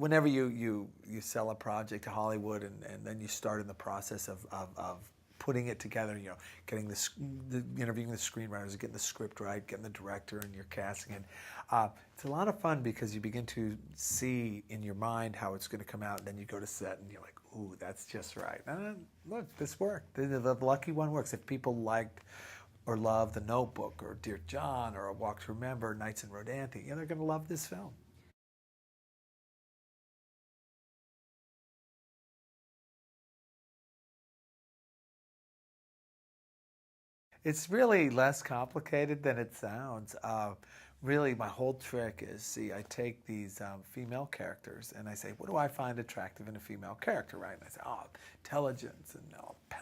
whenever you sell a project to Hollywood and then you start in the process of putting it together, you know, getting interviewing the screenwriters, getting the script right, getting the director, and you're casting it. It's a lot of fun because you begin to see in your mind how it's going to come out, and then you go to set and you're like, ooh, that's just right. Look, this worked. The lucky one works. If people liked or love The Notebook or Dear John or A Walk to Remember, Nights in Rodanthe, you know, they're going to love this film. It's really less complicated than it sounds. Really, my whole trick is, see, I take these female characters and I say, what do I find attractive in a female character, right? And I say, oh, intelligence, and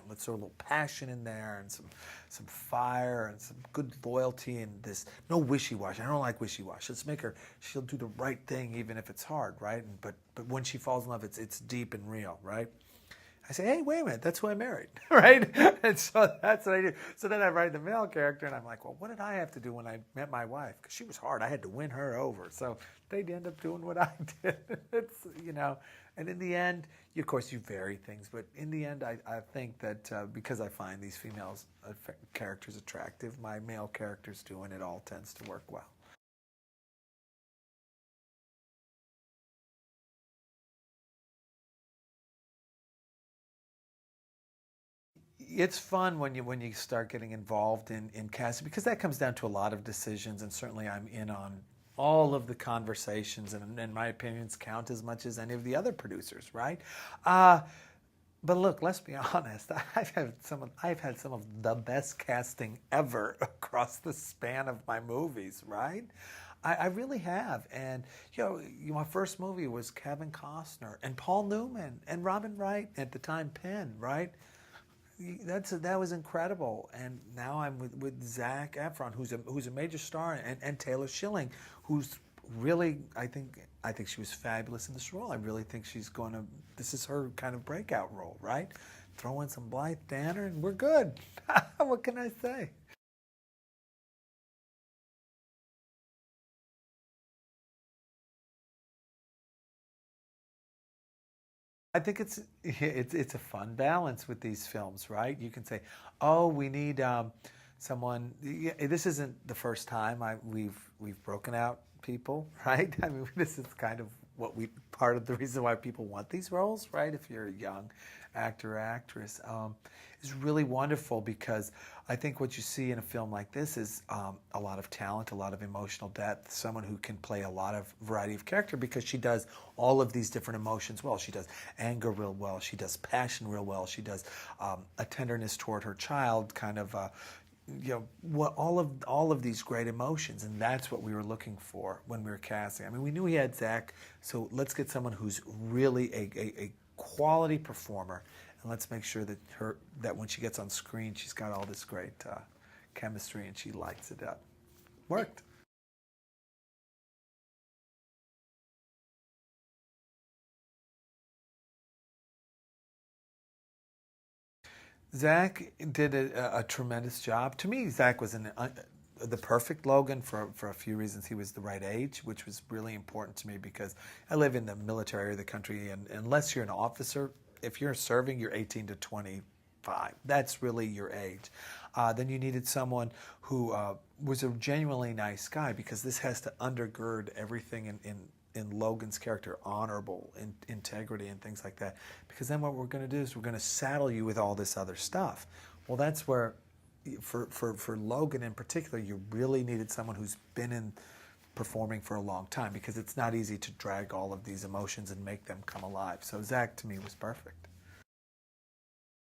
let's throw a little passion in there, and some fire, and some good loyalty, and this, no wishy-washy. I don't like wishy-washy. Let's make her, she'll do the right thing even if it's hard, right? But when she falls in love, it's deep and real, right? I say, hey, wait a minute, that's who I married, right? And so that's what I do. So then I write the male character, and I'm like, well, what did I have to do when I met my wife? Because she was hard. I had to win her over. So they'd end up doing what I did. It's, you know, and in the end, of course, you vary things. But in the end, I think that because I find these female characters attractive, my male characters do, and it all tends to work well. It's fun when you start getting involved in casting, because that comes down to a lot of decisions, and certainly I'm in on all of the conversations, and my opinions count as much as any of the other producers, right? But look, let's be honest. I've had some of the best casting ever across the span of my movies, right? I really have. And you know, my first movie was Kevin Costner and Paul Newman and Robin Wright, at the time Penn, right? That was incredible. And now I'm with Zac Efron, who's a major star, and Taylor Schilling, who's really, I think she was fabulous in this role. I really think this is her kind of breakout role, right? Throw in some Blythe Danner and we're good. What can I say? I think it's a fun balance with these films, right? You can say, oh, we need someone. This isn't the first time we've broken out people, right? I mean, this is kind of part of the reason why people want these roles, right? If you're a young actor or actress, is really wonderful, because I think what you see in a film like this is a lot of talent, a lot of emotional depth, someone who can play a lot of variety of character, because she does all of these different emotions well. She does anger real well. She does passion real well. She does a tenderness toward her child, kind of all of these great emotions, and that's what we were looking for when we were casting. I mean, we knew we had Zac, so let's get someone who's really a quality performer, and let's make sure that when she gets on screen, she's got all this great chemistry and she lights it up. Worked. Zac did a tremendous job. To me, Zac was the perfect Logan for a few reasons. He was the right age, which was really important to me, because I live in the military of the country, and unless you're an officer, if you're serving, you're 18 to 25. That's really your age. Then you needed someone who was a genuinely nice guy, because this has to undergird everything in Logan's character, honorable, integrity, and things like that. Because then what we're going to do is we're going to saddle you with all this other stuff. Well, that's where, for Logan in particular, you really needed someone who's been in performing for a long time, because it's not easy to drag all of these emotions and make them come alive. So Zac, to me, was perfect.